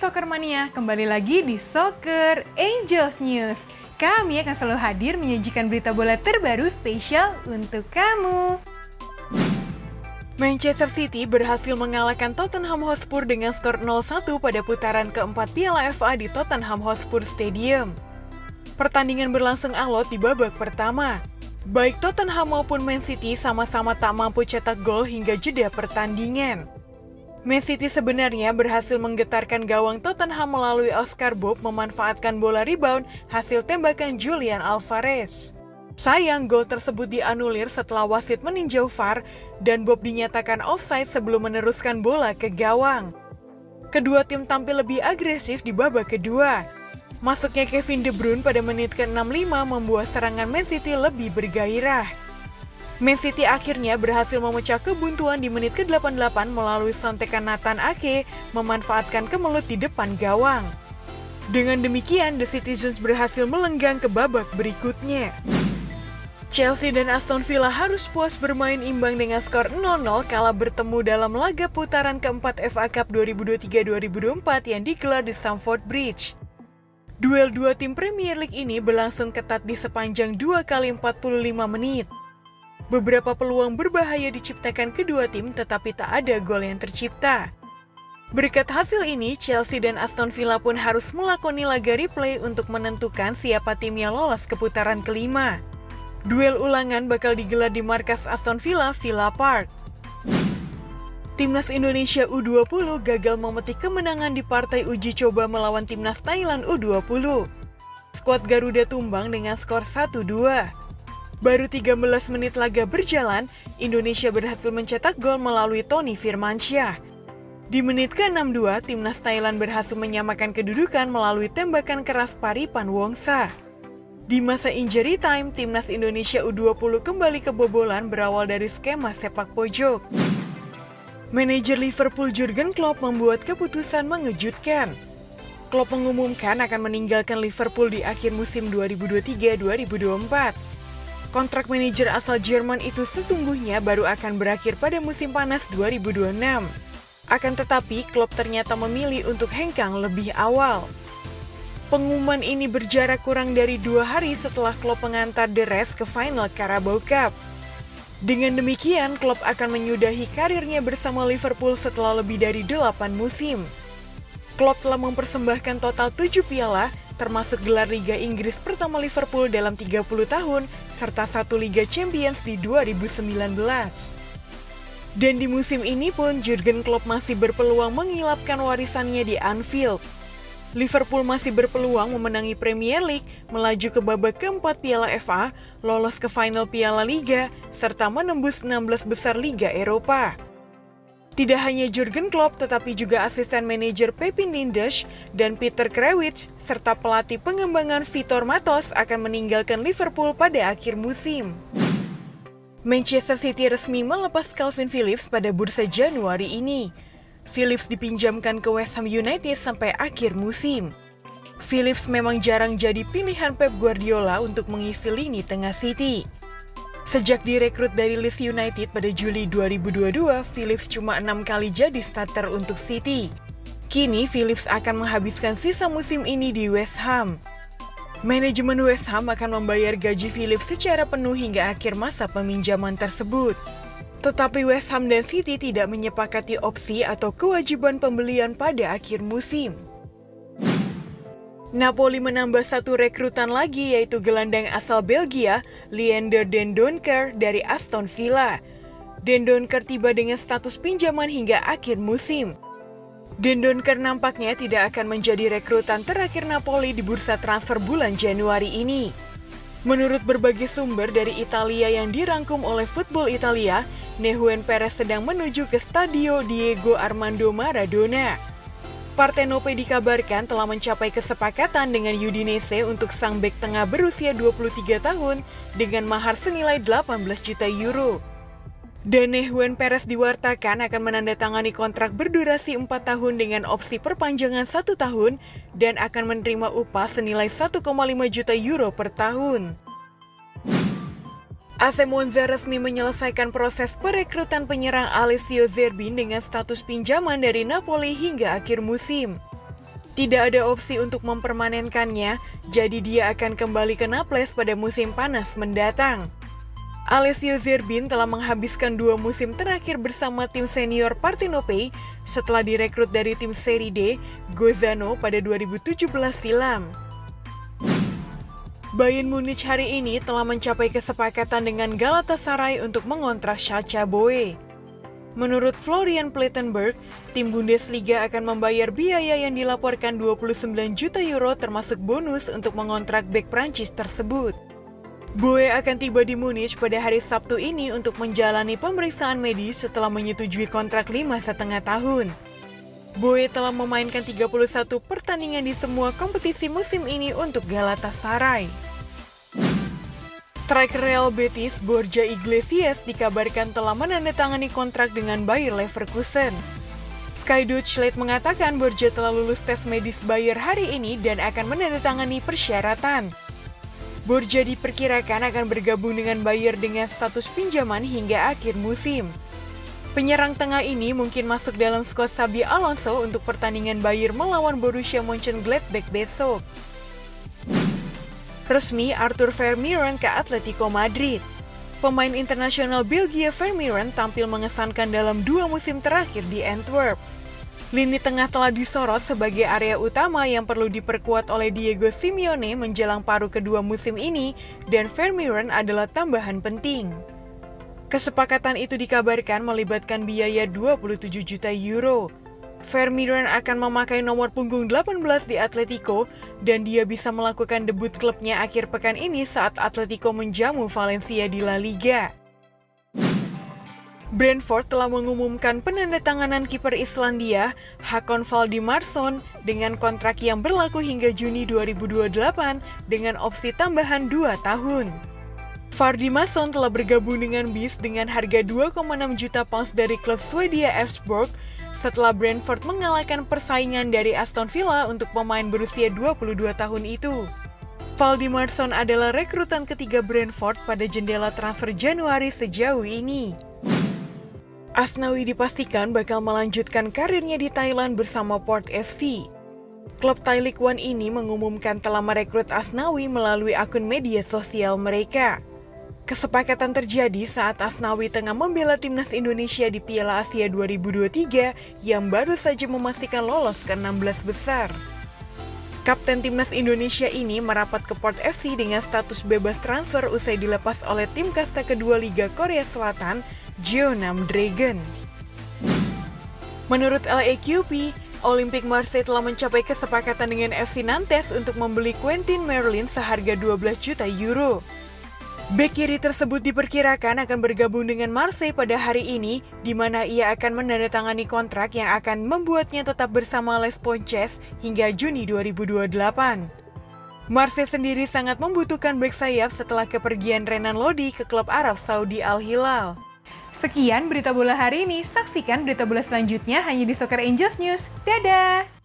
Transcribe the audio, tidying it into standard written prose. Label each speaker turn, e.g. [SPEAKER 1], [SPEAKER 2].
[SPEAKER 1] Soccer Mania, kembali lagi di Soccer Angels News. Kami akan selalu hadir menyajikan berita bola terbaru spesial untuk kamu. Manchester City berhasil mengalahkan Tottenham Hotspur dengan skor 0-1 pada putaran keempat Piala FA di Tottenham Hotspur Stadium. Pertandingan berlangsung alot di babak pertama. Baik Tottenham maupun Man City sama-sama tak mampu cetak gol hingga jeda pertandingan. Man City sebenarnya berhasil menggetarkan gawang Tottenham melalui Oscar Bob memanfaatkan bola rebound hasil tembakan Julian Alvarez. Sayang, gol tersebut dianulir setelah wasit meninjau VAR dan Bob dinyatakan offside sebelum meneruskan bola ke gawang. Kedua tim tampil lebih agresif di babak kedua. Masuknya Kevin De Bruyne pada menit ke-65 membuat serangan Man City lebih bergairah. Man City akhirnya berhasil memecah kebuntuan di menit ke-88 melalui sontekan Nathan Ake memanfaatkan kemelut di depan gawang. Dengan demikian, The Citizens berhasil melenggang ke babak berikutnya. Chelsea dan Aston Villa harus puas bermain imbang dengan skor 0-0 kala bertemu dalam laga putaran keempat FA Cup 2023-2024 yang digelar di Stamford Bridge. Duel dua tim Premier League ini berlangsung ketat di sepanjang 2 kali 45 menit. Beberapa peluang berbahaya diciptakan kedua tim tetapi tak ada gol yang tercipta. Berkat hasil ini, Chelsea dan Aston Villa pun harus melakoni laga replay untuk menentukan siapa tim yang lolos ke putaran kelima. Duel ulangan bakal digelar di markas Aston Villa, Villa Park. Timnas Indonesia U20 gagal memetik kemenangan di partai uji coba melawan Timnas Thailand U20. Skuad Garuda tumbang dengan skor 1-2. Baru 13 menit laga berjalan, Indonesia berhasil mencetak gol melalui Tony Firmansyah. Di menit ke-62, Timnas Thailand berhasil menyamakan kedudukan melalui tembakan keras Paripan Wongsa. Di masa injury time, Timnas Indonesia U20 kembali kebobolan berawal dari skema sepak pojok. Manajer Liverpool Jurgen Klopp membuat keputusan mengejutkan. Klopp mengumumkan akan meninggalkan Liverpool di akhir musim 2023-2024. Kontrak manajer asal Jerman itu sesungguhnya baru akan berakhir pada musim panas 2026. Akan tetapi, Klopp ternyata memilih untuk hengkang lebih awal. Pengumuman ini berjarak kurang dari 2 hari setelah Klopp mengantar The Reds ke final Carabao Cup. Dengan demikian, Klopp akan menyudahi karirnya bersama Liverpool setelah lebih dari 8 musim. Klopp telah mempersembahkan total 7 piala, termasuk gelar Liga Inggris pertama Liverpool dalam 30 tahun, serta 1 Liga Champions di 2019. Dan di musim ini pun, Jurgen Klopp masih berpeluang mengilapkan warisannya di Anfield. Liverpool masih berpeluang memenangi Premier League, melaju ke babak keempat Piala FA, lolos ke final Piala Liga, serta menembus 16 besar Liga Eropa. Tidak hanya Jurgen Klopp, tetapi juga asisten manajer Pepin Linders dan Peter Krawietz, serta pelatih pengembangan Vitor Matos akan meninggalkan Liverpool pada akhir musim. Manchester City resmi melepas Calvin Phillips pada bursa Januari ini. Phillips dipinjamkan ke West Ham United sampai akhir musim. Phillips memang jarang jadi pilihan Pep Guardiola untuk mengisi lini tengah City. Sejak direkrut dari Leeds United pada Juli 2022, Phillips cuma 6 kali jadi starter untuk City. Kini Phillips akan menghabiskan sisa musim ini di West Ham. Manajemen West Ham akan membayar gaji Phillips secara penuh hingga akhir masa peminjaman tersebut. Tetapi West Ham dan City tidak menyepakati opsi atau kewajiban pembelian pada akhir musim. Napoli menambah 1 rekrutan lagi, yaitu gelandang asal Belgia, Leander Den Donker dari Aston Villa. Den Donker tiba dengan status pinjaman hingga akhir musim. Den Donker nampaknya tidak akan menjadi rekrutan terakhir Napoli di bursa transfer bulan Januari ini. Menurut berbagai sumber dari Italia yang dirangkum oleh Football Italia, Nehuén Perez sedang menuju ke Stadio Diego Armando Maradona. Partenope dikabarkan telah mencapai kesepakatan dengan Udinese untuk sang bek tengah berusia 23 tahun dengan mahar senilai 18 juta euro. Dan Nehuén Perez diwartakan akan menandatangani kontrak berdurasi 4 tahun dengan opsi perpanjangan 1 tahun dan akan menerima upah senilai 1,5 juta euro per tahun. AC Monza resmi menyelesaikan proses perekrutan penyerang Alessio Zerbin dengan status pinjaman dari Napoli hingga akhir musim. Tidak ada opsi untuk mempermanenkannya, jadi dia akan kembali ke Naples pada musim panas mendatang. Alessio Zerbin telah menghabiskan 2 musim terakhir bersama tim senior Partenope setelah direkrut dari tim Serie D, Gozzano pada 2017 silam. Bayern Munich hari ini telah mencapai kesepakatan dengan Galatasaray untuk mengontrak Sacha Boey. Menurut Florian Plettenberg, tim Bundesliga akan membayar biaya yang dilaporkan 29 juta euro termasuk bonus untuk mengontrak bek Prancis tersebut. Boey akan tiba di Munich pada hari Sabtu ini untuk menjalani pemeriksaan medis setelah menyetujui kontrak 5,5 tahun. Boey telah memainkan 31 pertandingan di semua kompetisi musim ini untuk Galatasaray. Striker Real Betis Borja Iglesias dikabarkan telah menandatangani kontrak dengan Bayer Leverkusen. Sky Deutschland mengatakan Borja telah lulus tes medis Bayer hari ini dan akan menandatangani persyaratan. Borja diperkirakan akan bergabung dengan Bayer dengan status pinjaman hingga akhir musim. Penyerang tengah ini mungkin masuk dalam skuad Xabi Alonso untuk pertandingan Bayer melawan Borussia Mönchengladbach besok. Resmi Arthur Vermeeren ke Atletico Madrid. Pemain internasional Belgia Vermeeren tampil mengesankan dalam 2 musim terakhir di Antwerp. Lini tengah telah disorot sebagai area utama yang perlu diperkuat oleh Diego Simeone menjelang paruh kedua musim ini, dan Vermeeren adalah tambahan penting. Kesepakatan itu dikabarkan melibatkan biaya 27 juta euro. Vermeeren akan memakai nomor punggung 18 di Atletico, dan dia bisa melakukan debut klubnya akhir pekan ini saat Atletico menjamu Valencia di La Liga. Brentford telah mengumumkan penandatanganan kiper Islandia, Hakon Valdimarsson, dengan kontrak yang berlaku hingga Juni 2028 dengan opsi tambahan 2 tahun. Valdimarsson telah bergabung dengan BIS dengan harga 2,6 juta pounds dari klub Swedia Elfsborg setelah Brentford mengalahkan persaingan dari Aston Villa untuk pemain berusia 22 tahun itu. Valdimarsson adalah rekrutan ketiga Brentford pada jendela transfer Januari sejauh ini. Asnawi dipastikan bakal melanjutkan karirnya di Thailand bersama Port FC. Klub Thai League One ini mengumumkan telah merekrut Asnawi melalui akun media sosial mereka. Kesepakatan terjadi saat Asnawi tengah membela timnas Indonesia di Piala Asia 2023 yang baru saja memastikan lolos ke 16 besar. Kapten timnas Indonesia ini merapat ke Port FC dengan status bebas transfer usai dilepas oleh tim kasta kedua Liga Korea Selatan, Jeonnam Dragon. Menurut LAQP, Olympique Marseille telah mencapai kesepakatan dengan FC Nantes untuk membeli Quentin Merlin seharga 12 juta euro. Bek kiri tersebut diperkirakan akan bergabung dengan Marseille pada hari ini, di mana ia akan menandatangani kontrak yang akan membuatnya tetap bersama Les Ponches hingga Juni 2028. Marseille sendiri sangat membutuhkan bek sayap setelah kepergian Renan Lodi ke klub Arab Saudi Al Hilal. Sekian berita bola hari ini, saksikan berita bola selanjutnya hanya di Soccer Angels News. Dadah!